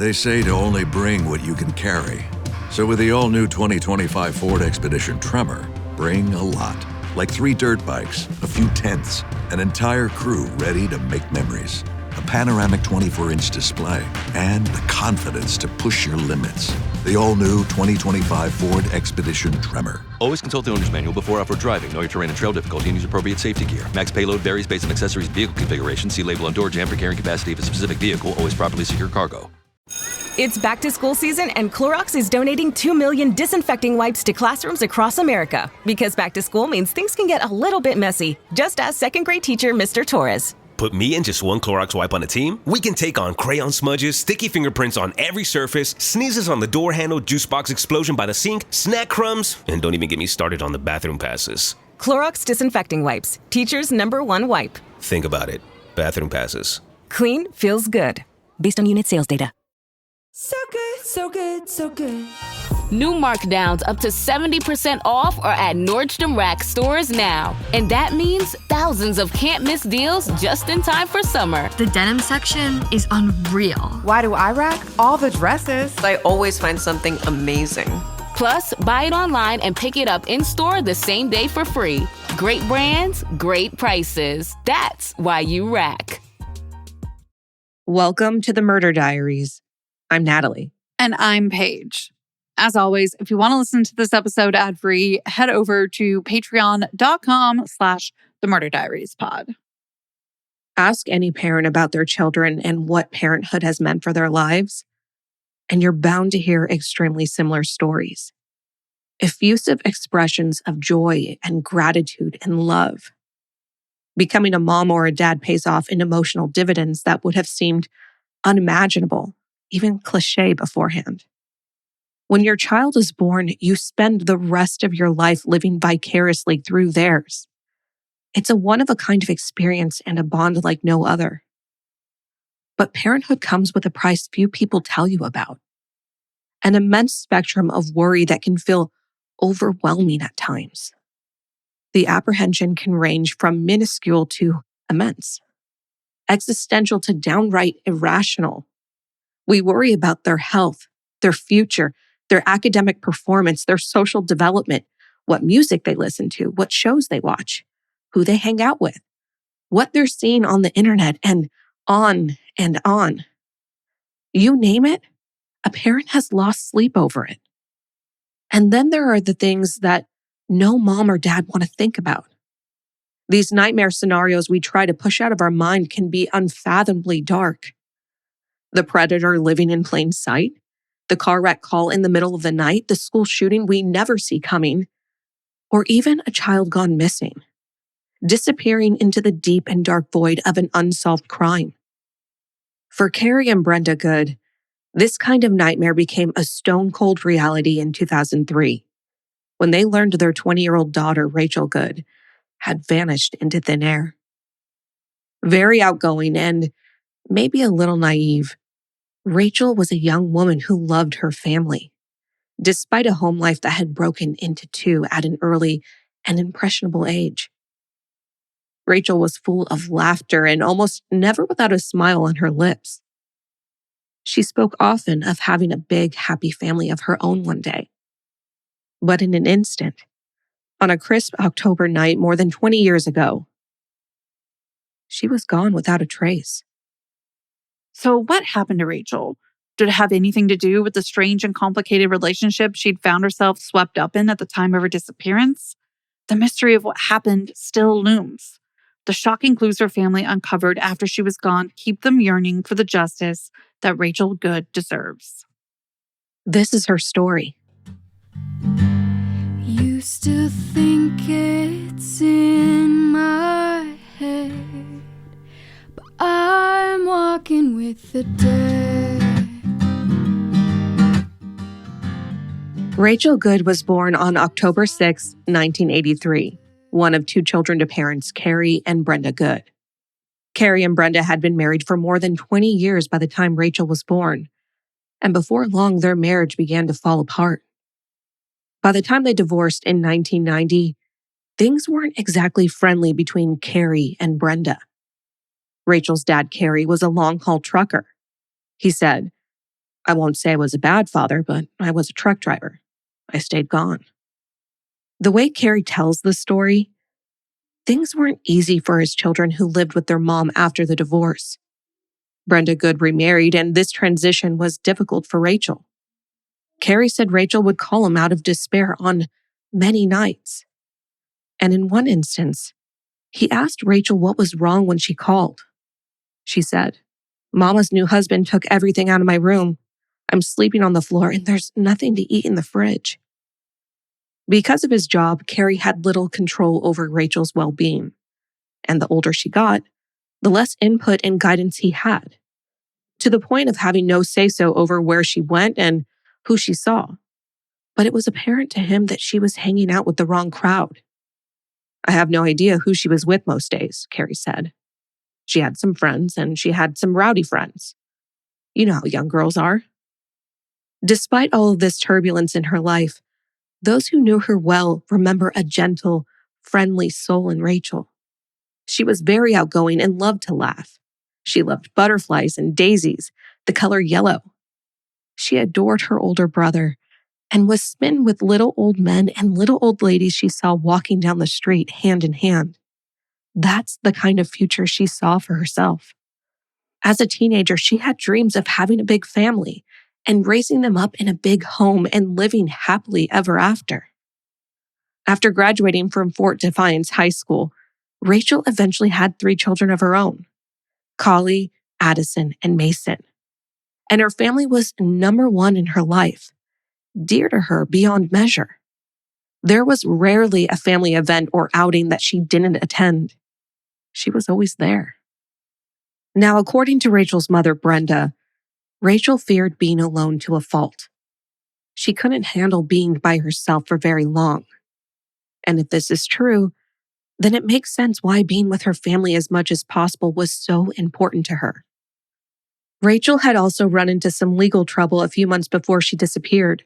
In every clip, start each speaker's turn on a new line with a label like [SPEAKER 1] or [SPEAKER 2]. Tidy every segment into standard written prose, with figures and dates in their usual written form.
[SPEAKER 1] They say to only bring what you can carry. So with the all-new 2025 Ford Expedition Tremor, bring a lot. Like 3 dirt bikes, a few tents, an entire crew ready to make memories. A panoramic 24-inch display, and the confidence to push your limits. The all-new 2025 Ford Expedition Tremor.
[SPEAKER 2] Always consult the owner's manual before off-road driving. Know your terrain and trail difficulty and use appropriate safety gear. Max payload varies based on accessories and vehicle configuration. See label on door jamb for carrying capacity of a specific vehicle. Always properly secure cargo.
[SPEAKER 3] It's back to school season, and Clorox is donating 2 million disinfecting wipes to classrooms across America. Because back to school means things can get a little bit messy. Just ask second grade teacher Mr. Torres.
[SPEAKER 4] Put me and just one Clorox wipe on a team? We can take on crayon smudges, sticky fingerprints on every surface, sneezes on the door handle, juice box explosion by the sink, snack crumbs, and don't even get me started on the bathroom passes.
[SPEAKER 3] Clorox disinfecting wipes. Teacher's #1 wipe.
[SPEAKER 4] Think about it. Bathroom passes.
[SPEAKER 3] Clean feels good. Based on unit sales data.
[SPEAKER 5] So good, so good, so good.
[SPEAKER 6] New markdowns up to 70% off are at Nordstrom Rack stores now. And that means thousands of can't-miss deals just in time for summer.
[SPEAKER 7] The denim section is unreal.
[SPEAKER 5] Why do I rack? All the dresses.
[SPEAKER 8] I always find something amazing.
[SPEAKER 6] Plus, buy it online and pick it up in-store the same day for free. Great brands, great prices. That's why you rack.
[SPEAKER 9] Welcome to the Murder Diaries. I'm Natalie.
[SPEAKER 10] And I'm Paige. As always, if you want to listen to this episode ad-free, head over to patreon.com/themurderdiariespod.
[SPEAKER 9] Ask any parent about their children and what parenthood has meant for their lives, and you're bound to hear extremely similar stories. Effusive expressions of joy and gratitude and love. Becoming a mom or a dad pays off in emotional dividends that would have seemed unimaginable, even cliche beforehand. When your child is born, you spend the rest of your life living vicariously through theirs. It's a one-of-a-kind of experience and a bond like no other. But parenthood comes with a price few people tell you about. An immense spectrum of worry that can feel overwhelming at times. The apprehension can range from minuscule to immense, existential to downright irrational. We worry about their health, their future, their academic performance, their social development, what music they listen to, what shows they watch, who they hang out with, what they're seeing on the internet, and on and on. You name it, a parent has lost sleep over it. And then there are the things that no mom or dad want to think about. These nightmare scenarios we try to push out of our mind can be unfathomably dark. The predator living in plain sight, the car wreck call in the middle of the night, the school shooting we never see coming, or even a child gone missing, disappearing into the deep and dark void of an unsolved crime. For Carrie and Brenda Good, this kind of nightmare became a stone-cold reality in 2003, when they learned their 20-year-old daughter, Rachel Good, had vanished into thin air. Very outgoing and maybe a little naive, Rachel was a young woman who loved her family, despite a home life that had broken into two at an early and impressionable age. Rachel was full of laughter and almost never without a smile on her lips. She spoke often of having a big, happy family of her own one day. But in an instant, on a crisp October night more than 20 years ago, she was gone without a trace.
[SPEAKER 10] So what happened to Rachel? Did it have anything to do with the strange and complicated relationship she'd found herself swept up in at the time of her disappearance? The mystery of what happened still looms. The shocking clues her family uncovered after she was gone keep them yearning for the justice that Rachel Good deserves.
[SPEAKER 9] This is her story.
[SPEAKER 7] Used to think it's in my head, but I'm walking with the dead.
[SPEAKER 9] Rachel Good was born on October 6, 1983, one of two children to parents Carrie and Brenda Good. Carrie and Brenda had been married for more than 20 years by the time Rachel was born, and before long their marriage began to fall apart. By the time they divorced in 1990, things weren't exactly friendly between Carrie and Brenda. Rachel's dad, Carrie, was a long-haul trucker. He said, I won't say I was a bad father, but I was a truck driver. I stayed gone. The way Carrie tells the story, things weren't easy for his children who lived with their mom after the divorce. Brenda Good remarried, and this transition was difficult for Rachel. Carrie said Rachel would call him out of despair on many nights. And in one instance, he asked Rachel what was wrong when she called. She said, "Mama's new husband took everything out of my room. I'm sleeping on the floor and there's nothing to eat in the fridge." Because of his job, Carrie had little control over Rachel's well-being. And the older she got, the less input and guidance he had, to the point of having no say-so over where she went and who she saw. But it was apparent to him that she was hanging out with the wrong crowd. "I have no idea who she was with most days," Carrie said. "She had some friends and she had some rowdy friends. You know how young girls are." Despite all of this turbulence in her life, those who knew her well remember a gentle, friendly soul in Rachel. She was very outgoing and loved to laugh. She loved butterflies and daisies, the color yellow. She adored her older brother and was smitten with little old men and little old ladies she saw walking down the street hand in hand. That's the kind of future she saw for herself. As a teenager, she had dreams of having a big family and raising them up in a big home and living happily ever after. After graduating from Fort Defiance High School, Rachel eventually had 3 children of her own: Collie, Addison, and Mason. And her family was number one in her life, dear to her beyond measure. There was rarely a family event or outing that she didn't attend. She was always there. Now, according to Rachel's mother, Brenda, Rachel feared being alone to a fault. She couldn't handle being by herself for very long. And if this is true, then it makes sense why being with her family as much as possible was so important to her. Rachel had also run into some legal trouble a few months before she disappeared.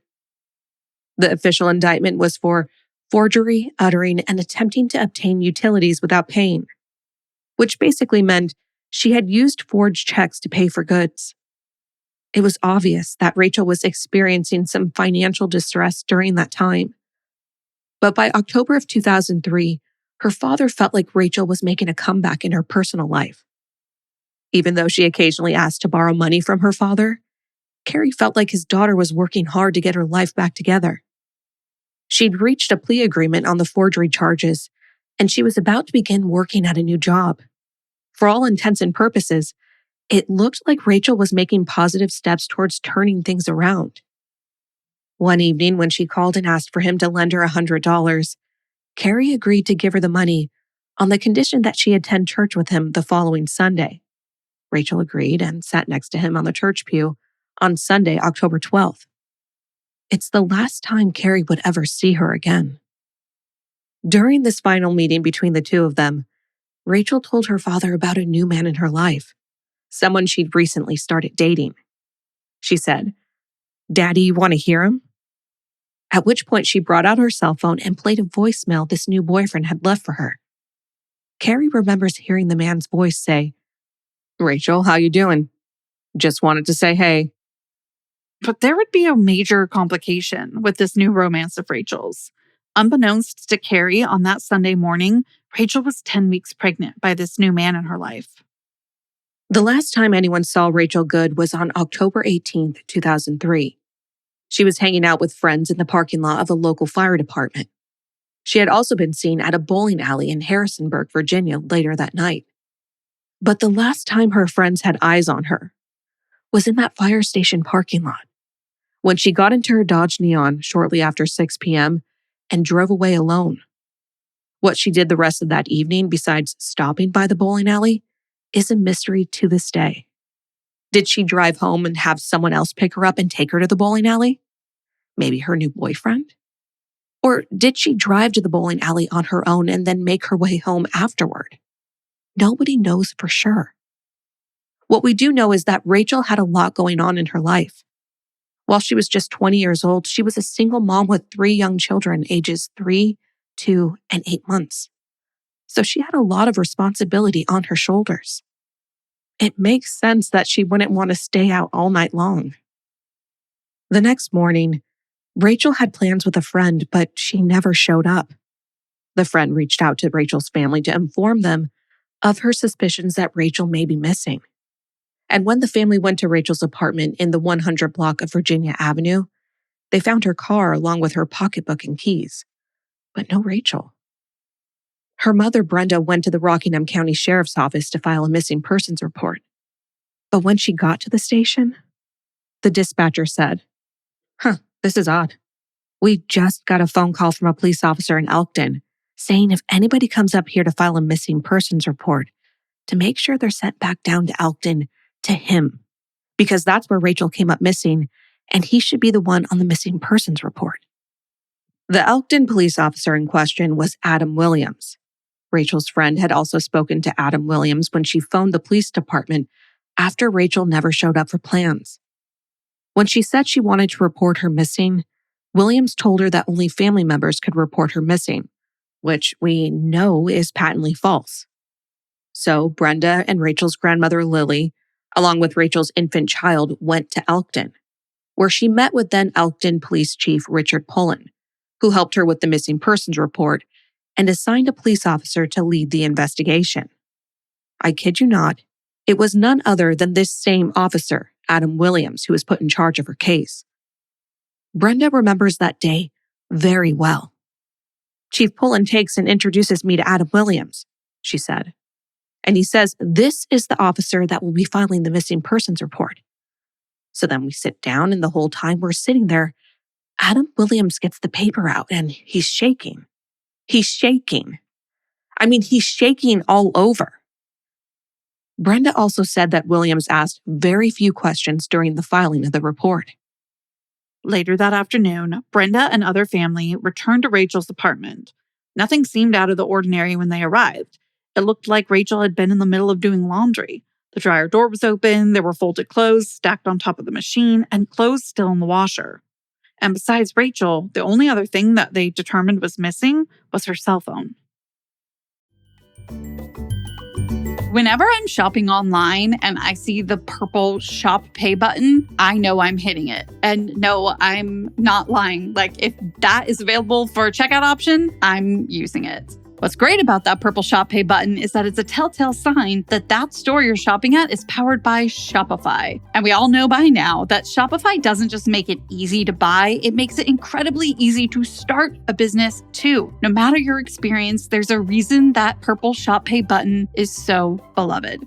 [SPEAKER 9] The official indictment was for forgery, uttering, and attempting to obtain utilities without paying, which basically meant she had used forged checks to pay for goods. It was obvious that Rachel was experiencing some financial distress during that time. But by October of 2003, her father felt like Rachel was making a comeback in her personal life. Even though she occasionally asked to borrow money from her father, Carrie felt like his daughter was working hard to get her life back together. She'd reached a plea agreement on the forgery charges, and she was about to begin working at a new job. For all intents and purposes, it looked like Rachel was making positive steps towards turning things around. One evening, when she called and asked for him to lend her $100, Carrie agreed to give her the money on the condition that she attend church with him the following Sunday. Rachel agreed and sat next to him on the church pew on Sunday, October 12th. It's the last time Carrie would ever see her again. During this final meeting between the two of them, Rachel told her father about a new man in her life, someone she'd recently started dating. She said, "Daddy, you want to hear him?" At which point she brought out her cell phone and played a voicemail this new boyfriend had left for her. Carrie remembers hearing the man's voice say, "Rachel, how you doing? Just wanted to say hey."
[SPEAKER 10] But there would be a major complication with this new romance of Rachel's. Unbeknownst to Carrie, on that Sunday morning, Rachel was 10 weeks pregnant by this new man in her life.
[SPEAKER 9] The last time anyone saw Rachel Good was on October 18th, 2003. She was hanging out with friends in the parking lot of a local fire department. She had also been seen at a bowling alley in Harrisonburg, Virginia, later that night. But the last time her friends had eyes on her was in that fire station parking lot, when she got into her Dodge Neon shortly after 6 p.m. and drove away alone. What she did the rest of that evening, besides stopping by the bowling alley, is a mystery to this day. Did she drive home and have someone else pick her up and take her to the bowling alley? Maybe her new boyfriend? Or did she drive to the bowling alley on her own and then make her way home afterward? Nobody knows for sure. What we do know is that Rachel had a lot going on in her life. While she was just 20 years old, she was a single mom with 3 young children, ages 3, 2, and 8 months. So she had a lot of responsibility on her shoulders. It makes sense that she wouldn't want to stay out all night long. The next morning, Rachel had plans with a friend, but she never showed up. The friend reached out to Rachel's family to inform them of her suspicions that Rachel may be missing. And when the family went to Rachel's apartment in the 100 block of Virginia Avenue, they found her car along with her pocketbook and keys, but no Rachel. Her mother, Brenda, went to the Rockingham County Sheriff's Office to file a missing persons report. But when she got to the station, the dispatcher said, this is odd. We just got a phone call from a police officer in Elkton saying if anybody comes up here to file a missing persons report, to make sure they're sent back down to Elkton to him, because that's where Rachel came up missing, and he should be the one on the missing persons report. The Elkton police officer in question was Adam Williams. Rachel's friend had also spoken to Adam Williams when she phoned the police department after Rachel never showed up for plans. When she said she wanted to report her missing, Williams told her that only family members could report her missing, which we know is patently false. So Brenda and Rachel's grandmother, Lily, along with Rachel's infant child, went to Elkton, where she met with then Elkton Police Chief Richard Pullen, who helped her with the missing persons report and assigned a police officer to lead the investigation. I kid you not, it was none other than this same officer, Adam Williams, who was put in charge of her case. Brenda remembers that day very well. Chief Pullen takes and introduces me to Adam Williams, she said. And he says, this is the officer that will be filing the missing persons report. So then we sit down, and the whole time we're sitting there, Adam Williams gets the paper out and he's shaking. He's shaking. I mean, he's shaking all over. Brenda also said that Williams asked very few questions during the filing of the report.
[SPEAKER 10] Later that afternoon, Brenda and other family returned to Rachel's apartment. Nothing seemed out of the ordinary when they arrived. It looked like Rachel had been in the middle of doing laundry. The dryer door was open, there were folded clothes stacked on top of the machine, and clothes still in the washer. And besides Rachel, the only other thing that they determined was missing was her cell phone. Whenever I'm shopping online and I see the purple Shop Pay button, I know I'm hitting it. And no, I'm not lying. Like, if that is available for a checkout option, I'm using it. What's great about that purple Shop Pay button is that it's a telltale sign that that store you're shopping at is powered by Shopify. And we all know by now that Shopify doesn't just make it easy to buy, it makes it incredibly easy to start a business too. No matter your experience, there's a reason that purple Shop Pay button is so beloved.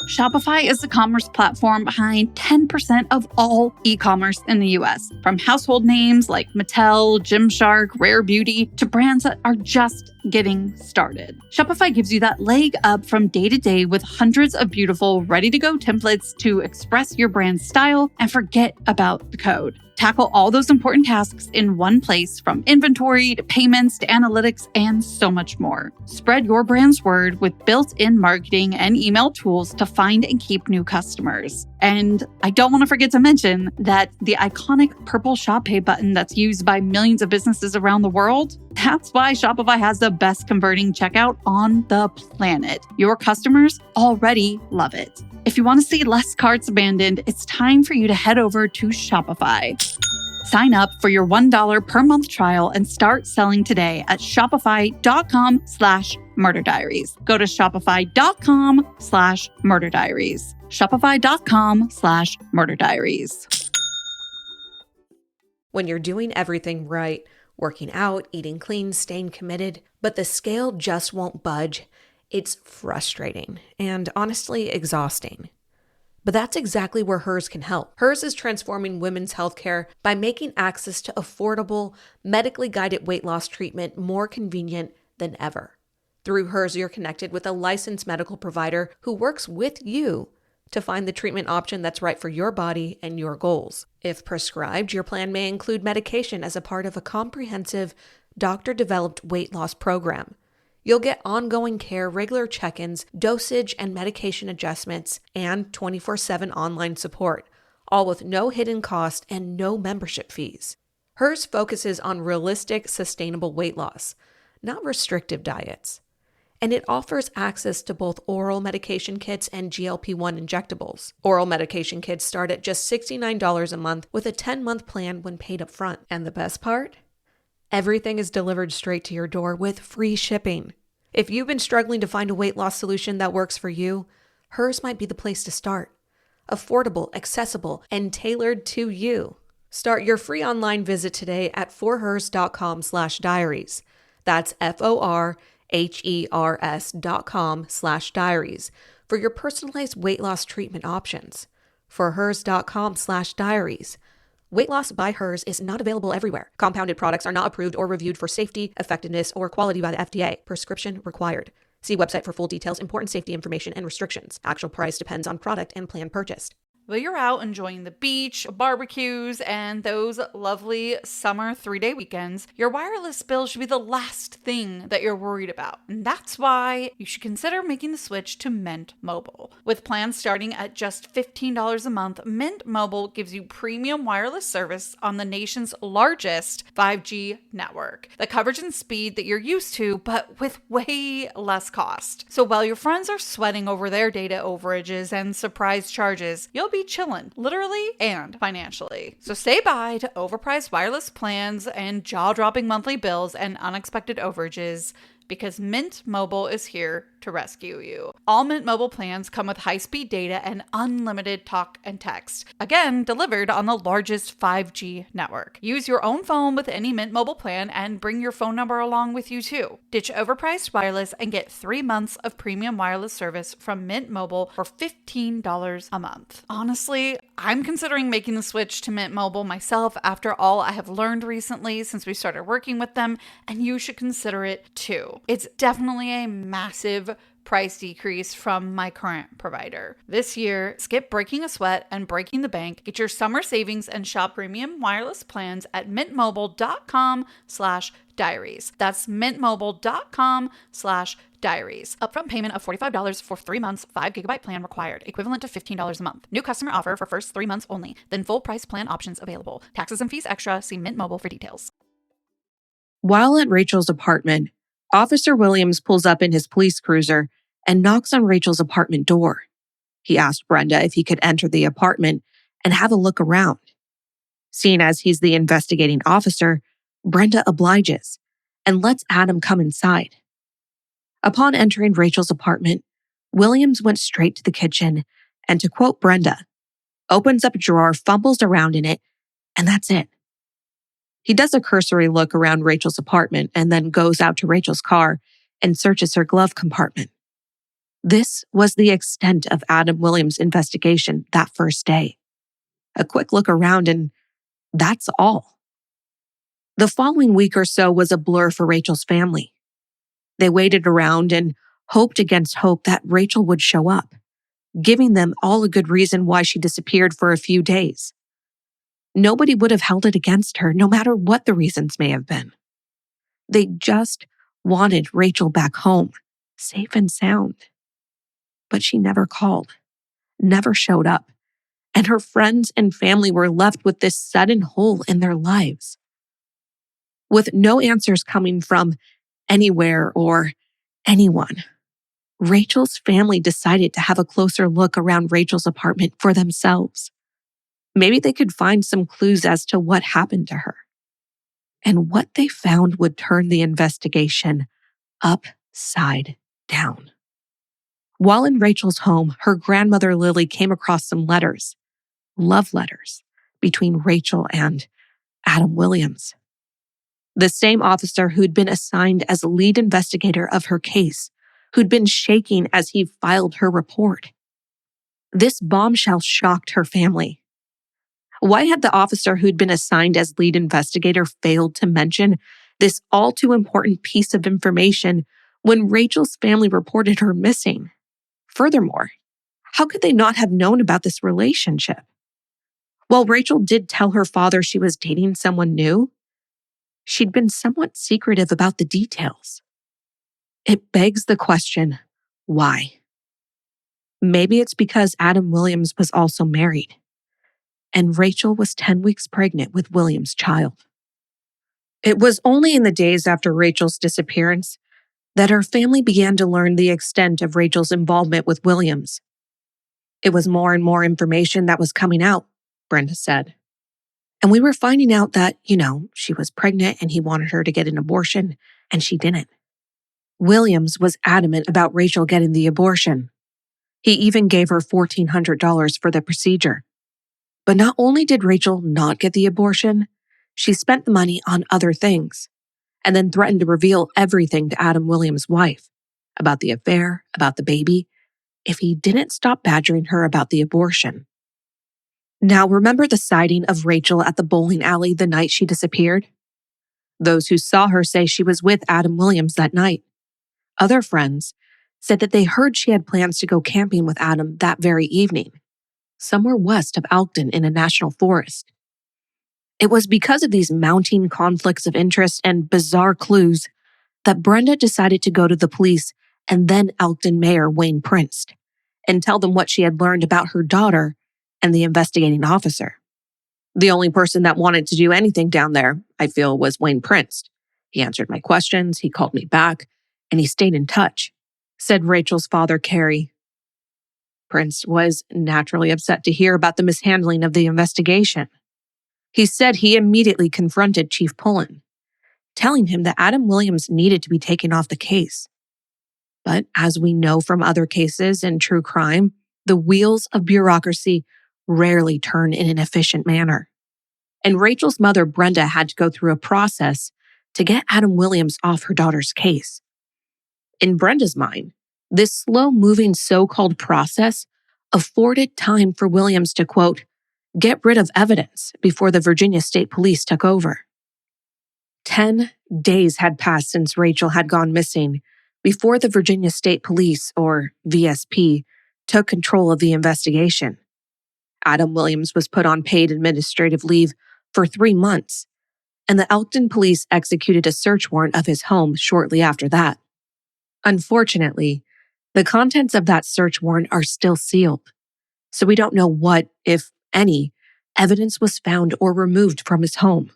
[SPEAKER 10] Shopify is the commerce platform behind 10% of all e-commerce in the US, from household names like Mattel, Gymshark, Rare Beauty, to brands that are just getting started. Shopify gives you that leg up from day to day with hundreds of beautiful, ready-to-go templates to express your brand's style and forget about the code. Tackle all those important tasks in one place, from inventory to payments to analytics and so much more. Spread your brand's word with built-in marketing and email tools to find and keep new customers. And I don't want to forget to mention that the iconic purple Shop Pay button that's used by millions of businesses around the world, that's why Shopify has the best converting checkout on the planet. Your customers already love it. If you want to see less carts abandoned, it's time for you to head over to Shopify. Sign up for your $1 per month trial and start selling today at shopify.com/murderdiaries. Go to shopify.com/murderdiaries. Shopify.com/murderdiaries.
[SPEAKER 11] When you're doing everything right, working out, eating clean, staying committed, but the scale just won't budge, it's frustrating and honestly exhausting. But that's exactly where Hers can help. Hers is transforming women's healthcare by making access to affordable, medically guided weight loss treatment more convenient than ever. Through Hers, you're connected with a licensed medical provider who works with you to find the treatment option that's right for your body and your goals. If prescribed, your plan may include medication as a part of a comprehensive, doctor-developed weight loss program. You'll get ongoing care, regular check-ins, dosage and medication adjustments, and 24/7 online support, all with no hidden cost and no membership fees. Hers focuses on realistic, sustainable weight loss, not restrictive diets. And it offers access to both oral medication kits and GLP-1 injectables. Oral medication kits start at just $69 a month with a 10-month plan when paid up front. And the best part? Everything is delivered straight to your door with free shipping. If you've been struggling to find a weight loss solution that works for you, hers might be the place to start. Affordable, accessible, and tailored to you. Start your free online visit today at forhers.com/diaries. That's forhers.com/diaries for your personalized weight loss treatment options. Forhers.com/diaries. Weight loss by Hers is not available everywhere. Compounded products are not approved or reviewed for safety, effectiveness, or quality by the FDA. Prescription required. See website for full details, important safety information, and restrictions. Actual price depends on product and plan purchased.
[SPEAKER 10] While you're out enjoying the beach, barbecues, and those lovely summer 3-day weekends, your wireless bill should be the last thing that you're worried about. And that's why you should consider making the switch to Mint Mobile. With plans starting at just $15 a month, Mint Mobile gives you premium wireless service on the nation's largest 5G network. The coverage and speed that you're used to, but with way less cost. So while your friends are sweating over their data overages and surprise charges, you'll be chillin', literally and financially. So say bye to overpriced wireless plans and jaw-dropping monthly bills and unexpected overages, because Mint Mobile is here to rescue you. All Mint Mobile plans come with high-speed data and unlimited talk and text. Again, delivered on the largest 5G network. Use your own phone with any Mint Mobile plan and bring your phone number along with you too. Ditch overpriced wireless and get 3 months of premium wireless service from Mint Mobile for $15 a month. Honestly, I'm considering making the switch to Mint Mobile myself after all I have learned recently since we started working with them, and you should consider it too. It's definitely a massive price decrease from my current provider. This year, skip breaking a sweat and breaking the bank. Get your summer savings and shop premium wireless plans at mintmobile.com/diaries. That's mintmobile.com/diaries. Upfront payment of $45 for 3 months, 5 GB plan required, equivalent to $15 a month. New customer offer for first 3 months only, then full price plan options available. Taxes and fees extra. See Mint Mobile for details.
[SPEAKER 9] While at Rachel's apartment, Officer Williams pulls up in his police cruiser and knocks on Rachel's apartment door. He asked Brenda if he could enter the apartment and have a look around. Seeing as he's the investigating officer, Brenda obliges and lets Adam come inside. Upon entering Rachel's apartment, Williams went straight to the kitchen and, to quote Brenda, opens up a drawer, fumbles around in it, and that's it. He does a cursory look around Rachel's apartment and then goes out to Rachel's car and searches her glove compartment. This was the extent of Adam Williams' investigation that first day. A quick look around and that's all. The following week or so was a blur for Rachel's family. They waited around and hoped against hope that Rachel would show up, giving them all a good reason why she disappeared for a few days. Nobody would have held it against her, no matter what the reasons may have been. They just wanted Rachel back home, safe and sound. But she never called, never showed up, and her friends and family were left with this sudden hole in their lives. With no answers coming from anywhere or anyone, Rachel's family decided to have a closer look around Rachel's apartment for themselves. Maybe they could find some clues as to what happened to her. And what they found would turn the investigation upside down. While in Rachel's home, her grandmother Lily came across some letters, love letters, between Rachel and Adam Williams. The same officer who'd been assigned as lead investigator of her case, who'd been shaking as he filed her report. This bombshell shocked her family. Why had the officer who'd been assigned as lead investigator failed to mention this all too important piece of information when Rachel's family reported her missing? Furthermore, how could they not have known about this relationship? While Rachel did tell her father she was dating someone new, she'd been somewhat secretive about the details. It begs the question, why? Maybe it's because Adam Williams was also married, and Rachel was 10 weeks pregnant with Williams' child. It was only in the days after Rachel's disappearance that her family began to learn the extent of Rachel's involvement with Williams. It was more and more information that was coming out, Brenda said. And we were finding out that, she was pregnant and he wanted her to get an abortion, and she didn't. Williams was adamant about Rachel getting the abortion. He even gave her $1,400 for the procedure. But not only did Rachel not get the abortion, she spent the money on other things, and then threatened to reveal everything to Adam Williams' wife about the affair, about the baby, if he didn't stop badgering her about the abortion. Now, remember the sighting of Rachel at the bowling alley the night she disappeared? Those who saw her say she was with Adam Williams that night. Other friends said that they heard she had plans to go camping with Adam that very evening, somewhere west of Elkton in a national forest. It was because of these mounting conflicts of interest and bizarre clues that Brenda decided to go to the police and then Elkton Mayor Wayne Prince and tell them what she had learned about her daughter and the investigating officer. The only person that wanted to do anything down there, I feel, was Wayne Prince. He answered my questions, he called me back, and he stayed in touch, said Rachel's father, Carrie. Prince was naturally upset to hear about the mishandling of the investigation. He said he immediately confronted Chief Pullen, telling him that Adam Williams needed to be taken off the case. But as we know from other cases in true crime, the wheels of bureaucracy rarely turn in an efficient manner. And Rachel's mother, Brenda, had to go through a process to get Adam Williams off her daughter's case. In Brenda's mind, this slow-moving so-called process afforded time for Williams to, quote, get rid of evidence before the Virginia State Police took over. 10 days had passed since Rachel had gone missing before the Virginia State Police, or VSP, took control of the investigation. Adam Williams was put on paid administrative leave for 3 months, and the Elkton police executed a search warrant of his home shortly after that. Unfortunately, the contents of that search warrant are still sealed, so we don't know what, if any, evidence was found or removed from his home.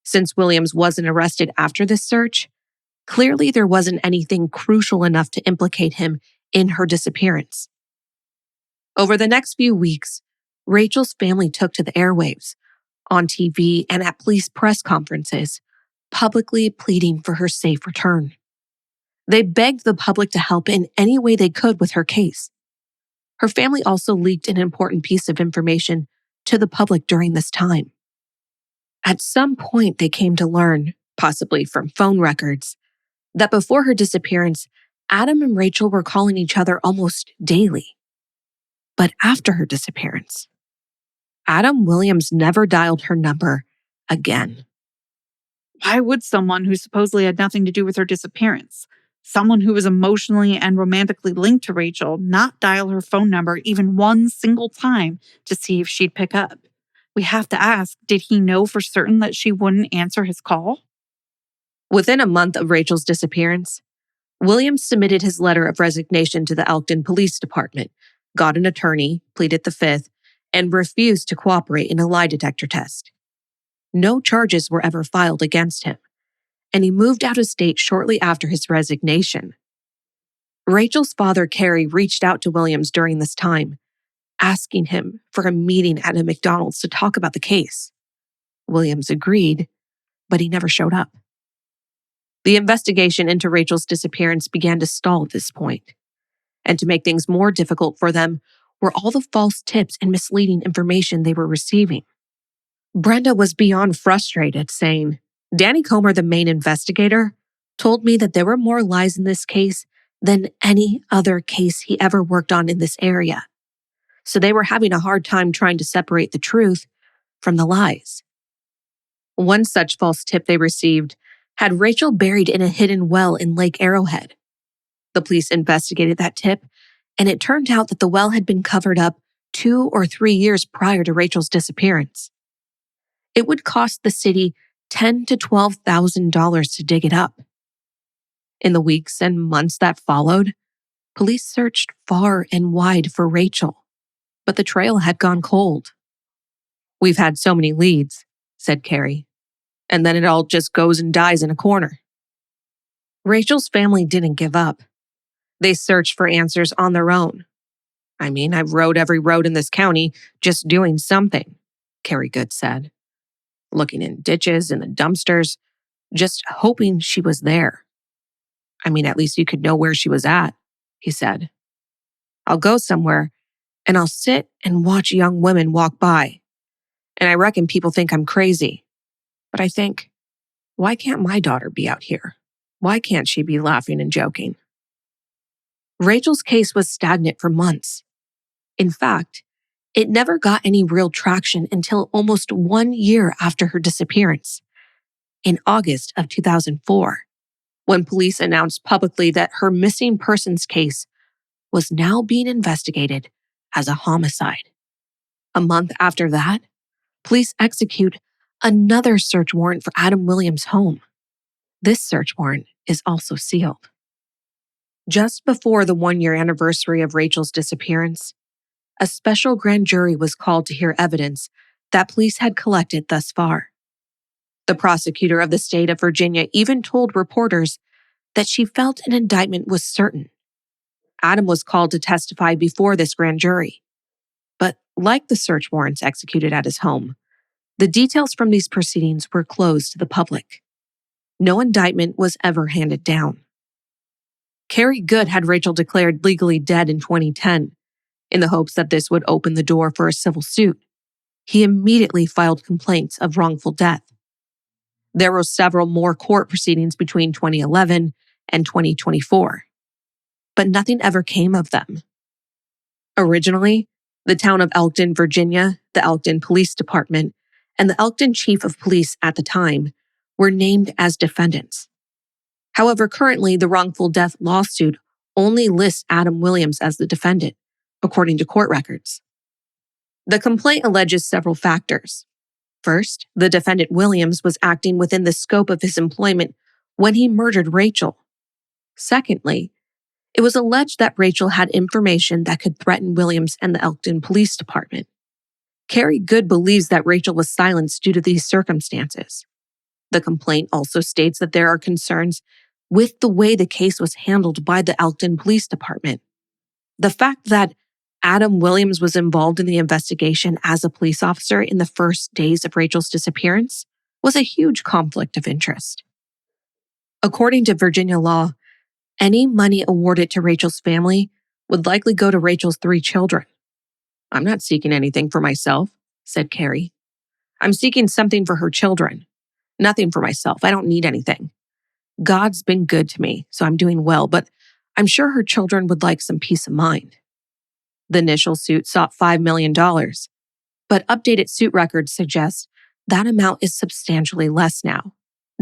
[SPEAKER 9] Since Williams wasn't arrested after this search, clearly there wasn't anything crucial enough to implicate him in her disappearance. Over the next few weeks, Rachel's family took to the airwaves, on TV and at police press conferences, publicly pleading for her safe return. They begged the public to help in any way they could with her case. Her family also leaked an important piece of information to the public during this time. At some point, they came to learn, possibly from phone records, that before her disappearance, Adam and Rachel were calling each other almost daily. But after her disappearance, Adam Williams never dialed her number again.
[SPEAKER 10] Why would someone who supposedly had nothing to do with her disappearance, someone who was emotionally and romantically linked to Rachel, not dial her phone number even one single time to see if she'd pick up? We have to ask, did he know for certain that she wouldn't answer his call?
[SPEAKER 9] Within a month of Rachel's disappearance, Williams submitted his letter of resignation to the Elkton Police Department, got an attorney, pleaded the Fifth, and refused to cooperate in a lie detector test. No charges were ever filed against him, and he moved out of state shortly after his resignation. Rachel's father, Carrie, reached out to Williams during this time, asking him for a meeting at a McDonald's to talk about the case. Williams agreed, but he never showed up. The investigation into Rachel's disappearance began to stall at this point, and to make things more difficult for them were all the false tips and misleading information they were receiving. Brenda was beyond frustrated, saying, Danny Comer, the main investigator, told me that there were more lies in this case than any other case he ever worked on in this area. So they were having a hard time trying to separate the truth from the lies. One such false tip they received had Rachel buried in a hidden well in Lake Arrowhead. The police investigated that tip, and it turned out that the well had been covered up 2 or 3 years prior to Rachel's disappearance. It would cost the city $10,000 to $12,000 to dig it up. In the weeks and months that followed, police searched far and wide for Rachel, but the trail had gone cold. We've had so many leads, said Carrie, and then it all just goes and dies in a corner. Rachel's family didn't give up. They searched for answers on their own. I mean, I've rode every road in this county just doing something, Carrie Good said. Looking in ditches and the dumpsters, just hoping she was there. I mean, at least you could know where she was at, he said. I'll go somewhere and I'll sit and watch young women walk by. And I reckon people think I'm crazy. But I think, why can't my daughter be out here? Why can't she be laughing and joking? Rachel's case was stagnant for months. In fact, it never got any real traction until almost 1 year after her disappearance, in August of 2004, when police announced publicly that her missing persons case was now being investigated as a homicide. A month after that, police execute another search warrant for Adam Williams' home. This search warrant is also sealed. Just before the 1-year anniversary of Rachel's disappearance, a special grand jury was called to hear evidence that police had collected thus far. The prosecutor of the state of Virginia even told reporters that she felt an indictment was certain. Adam was called to testify before this grand jury. But like the search warrants executed at his home, the details from these proceedings were closed to the public. No indictment was ever handed down. Carrie Good had Rachel declared legally dead in 2010, in the hopes that this would open the door for a civil suit. He immediately filed complaints of wrongful death. There were several more court proceedings between 2011 and 2024, but nothing ever came of them. Originally, the town of Elkton, Virginia, the Elkton Police Department, and the Elkton Chief of Police at the time were named as defendants. However, currently, the wrongful death lawsuit only lists Adam Williams as the defendant, according to court records. The complaint alleges several factors. First, the defendant Williams was acting within the scope of his employment when he murdered Rachel. Secondly, it was alleged that Rachel had information that could threaten Williams and the Elkton Police Department. Carrie Good believes that Rachel was silenced due to these circumstances. The complaint also states that there are concerns with the way the case was handled by the Elkton Police Department. The fact that Adam Williams was involved in the investigation as a police officer in the first days of Rachel's disappearance was a huge conflict of interest. According to Virginia law, any money awarded to Rachel's family would likely go to Rachel's 3 children. I'm not seeking anything for myself, said Carrie. I'm seeking something for her children. Nothing for myself. I don't need anything. God's been good to me, so I'm doing well, but I'm sure her children would like some peace of mind. The initial suit sought $5 million, but updated suit records suggest that amount is substantially less now,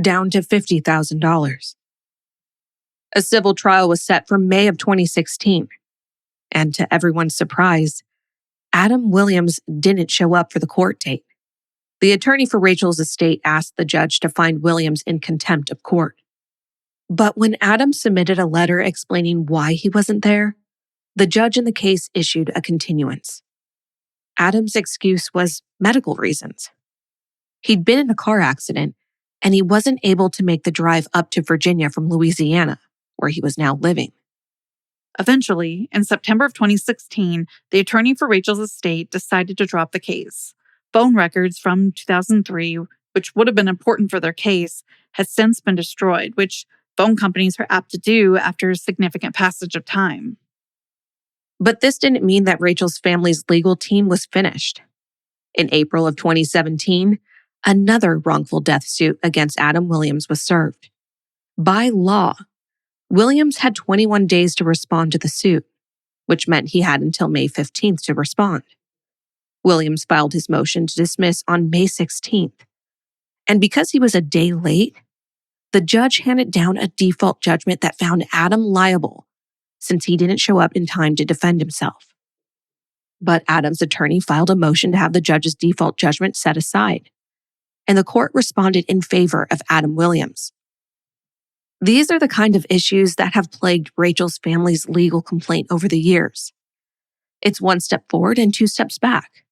[SPEAKER 9] down to $50,000. A civil trial was set for May of 2016, and to everyone's surprise, Adam Williams didn't show up for the court date. The attorney for Rachel's estate asked the judge to find Williams in contempt of court. But when Adam submitted a letter explaining why he wasn't there, the judge in the case issued a continuance. Adam's excuse was medical reasons. He'd been in a car accident, and he wasn't able to make the drive up to Virginia from Louisiana, where he was now living.
[SPEAKER 10] Eventually, in September of 2016, the attorney for Rachel's estate decided to drop the case. Phone records from 2003, which would have been important for their case, had since been destroyed, which phone companies are apt to do after a significant passage of time.
[SPEAKER 9] But this didn't mean that Rachel's family's legal team was finished. In April of 2017, another wrongful death suit against Adam Williams was served. By law, Williams had 21 days to respond to the suit, which meant he had until May 15th to respond. Williams filed his motion to dismiss on May 16th. And because he was a day late, the judge handed down a default judgment that found Adam liable since he didn't show up in time to defend himself. But Adam's attorney filed a motion to have the judge's default judgment set aside, and the court responded in favor of Adam Williams. These are the kind of issues that have plagued Rachel's family's legal complaint over the years. It's 1 step forward and 2 steps back.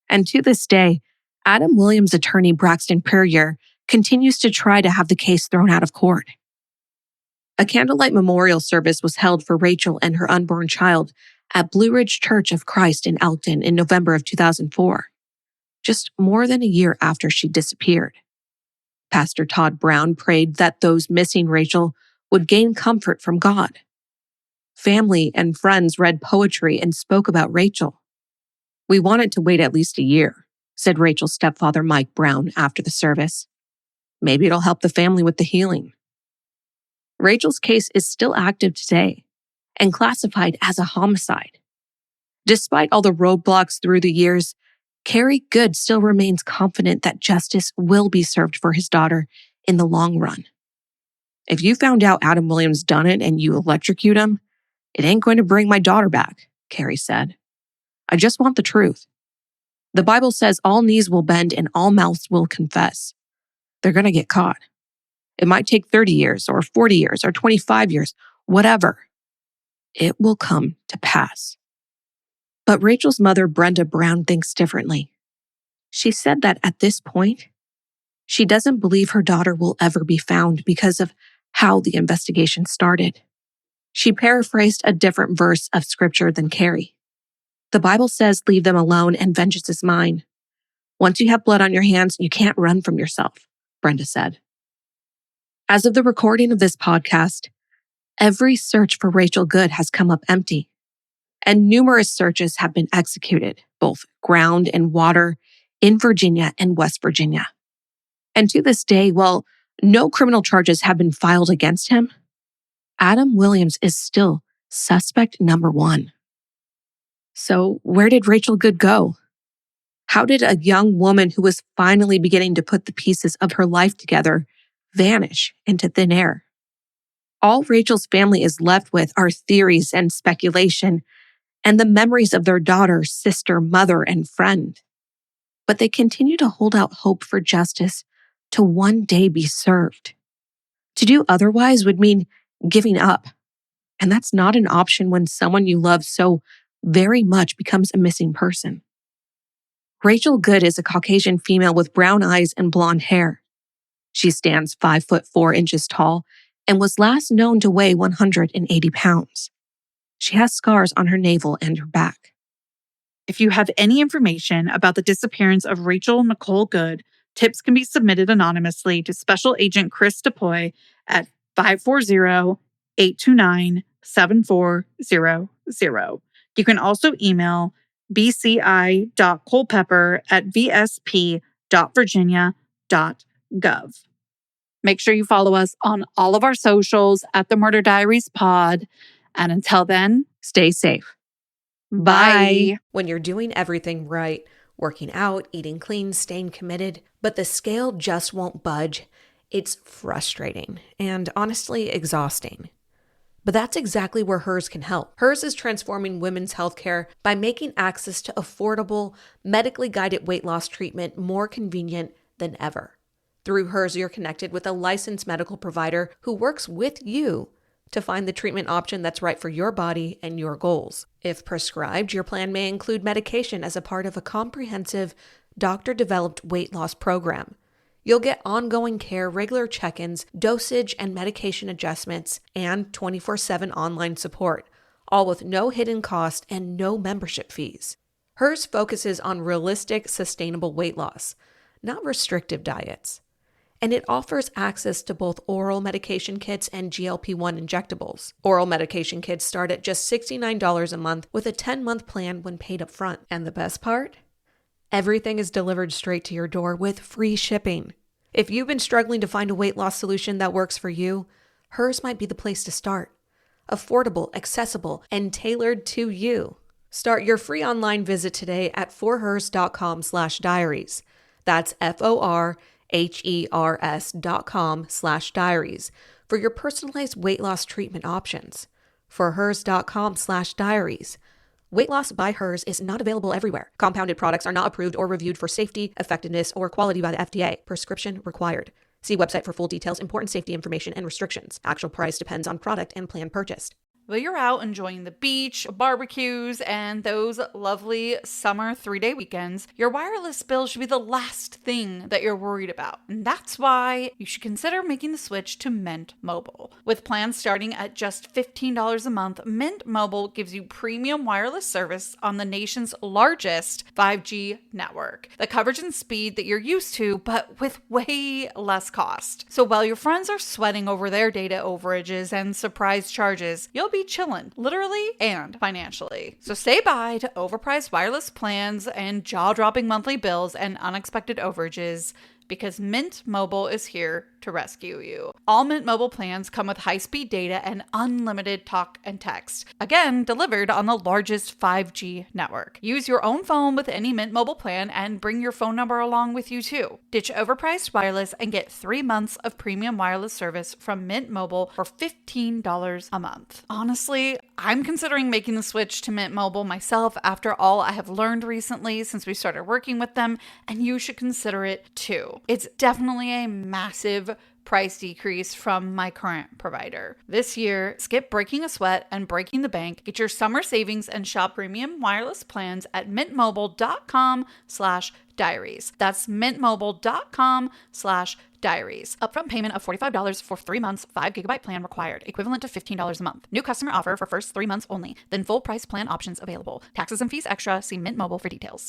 [SPEAKER 9] And to this day, Adam Williams' attorney Braxton Perrier continues to try to have the case thrown out of court. A candlelight memorial service was held for Rachel and her unborn child at Blue Ridge Church of Christ in Elkton in November of 2004, just more than a year after she disappeared. Pastor Todd Brown prayed that those missing Rachel would gain comfort from God. Family and friends read poetry and spoke about Rachel. "We wanted to wait at least a year," said Rachel's stepfather Mike Brown after the service. "Maybe it'll help the family with the healing." Rachel's case is still active today and classified as a homicide. Despite all the roadblocks through the years, Kerry Good still remains confident that justice will be served for his daughter in the long run. "If you found out Adam Williams done it and you electrocute him, it ain't going to bring my daughter back," Kerry said. "I just want the truth. The Bible says all knees will bend and all mouths will confess. They're going to get caught. It might take 30 years or 40 years or 25 years, whatever. It will come to pass." But Rachel's mother, Brenda Brown, thinks differently. She said that at this point, she doesn't believe her daughter will ever be found because of how the investigation started. She paraphrased a different verse of scripture than Kerry. "The Bible says, 'Leave them alone and vengeance is mine.' Once you have blood on your hands, you can't run from yourself," Brenda said. As of the recording of this podcast, every search for Rachel Good has come up empty, and numerous searches have been executed, both ground and water, in Virginia and West Virginia. And to this day, while no criminal charges have been filed against him, Adam Williams is still suspect number one. So where did Rachel Good go? How did a young woman who was finally beginning to put the pieces of her life together vanish into thin air? All Rachel's family is left with are theories and speculation and the memories of their daughter, sister, mother, and friend. But they continue to hold out hope for justice to one day be served. To do otherwise would mean giving up. And that's not an option when someone you love so very much becomes a missing person. Rachel Good is a Caucasian female with brown eyes and blonde hair. She stands 5'4" tall and was last known to weigh 180 pounds. She has scars on her navel and her back.
[SPEAKER 10] If you have any information about the disappearance of Rachel Nicole Good, tips can be submitted anonymously to Special Agent Chris DePoy at 540-829-7400. You can also email bci.culpepper@vsp.virginia.gov. Make sure you follow us on all of our socials at The Murder Diaries Pod. And until then,
[SPEAKER 9] stay safe.
[SPEAKER 10] Bye.
[SPEAKER 11] When you're doing everything right, working out, eating clean, staying committed, but the scale just won't budge, it's frustrating and honestly exhausting. But that's exactly where Hers can help. Hers is transforming women's healthcare by making access to affordable, medically guided weight loss treatment more convenient than ever. Through Hers, you're connected with a licensed medical provider who works with you to find the treatment option that's right for your body and your goals. If prescribed, your plan may include medication as a part of a comprehensive, doctor-developed weight loss program. You'll get ongoing care, regular check-ins, dosage and medication adjustments, and 24/7 online support, all with no hidden cost and no membership fees. Hers focuses on realistic, sustainable weight loss, not restrictive diets. And it offers access to both oral medication kits and GLP-1 injectables. Oral medication kits start at just $69 a month with a 10-month plan when paid up front. And the best part? Everything is delivered straight to your door with free shipping. If you've been struggling to find a weight loss solution that works for you, Hers might be the place to start. Affordable, accessible, and tailored to you. Start your free online visit today at forhers.com/diaries. That's FORHERS.com/diaries for your personalized weight loss treatment options. Forhers.com/diaries. Weight loss by Hers is not available everywhere. Compounded products are not approved or reviewed for safety, effectiveness, or quality by the FDA. Prescription required. See website for full details, important safety information, and restrictions. Actual price depends on product and plan purchased.
[SPEAKER 10] While you're out enjoying the beach, barbecues, and those lovely summer 3-day weekends, your wireless bill should be the last thing that you're worried about. And that's why you should consider making the switch to Mint Mobile. With plans starting at just $15 a month, Mint Mobile gives you premium wireless service on the nation's largest 5G network. The coverage and speed that you're used to, but with way less cost. So while your friends are sweating over their data overages and surprise charges, you'll be chillin', literally and financially. So say bye to overpriced wireless plans and jaw-dropping monthly bills and unexpected overages, because Mint Mobile is here to rescue you. All Mint Mobile plans come with high-speed data and unlimited talk and text. Again, delivered on the largest 5G network. Use your own phone with any Mint Mobile plan and bring your phone number along with you too. Ditch overpriced wireless and get 3 months of premium wireless service from Mint Mobile for $15 a month. Honestly, I'm considering making the switch to Mint Mobile myself after all I have learned recently since we started working with them, and you should consider it too. It's definitely a massive price decrease from my current provider. This year, skip breaking a sweat and breaking the bank. Get your summer savings and shop premium wireless plans at mintmobile.com/diaries. That's mintmobile.com/diaries. Upfront payment of $45 for 3 months, 5 gigabyte plan required, equivalent to $15 a month. New customer offer for first 3 months only. Then full price plan options available. Taxes and fees extra. See Mint Mobile for details.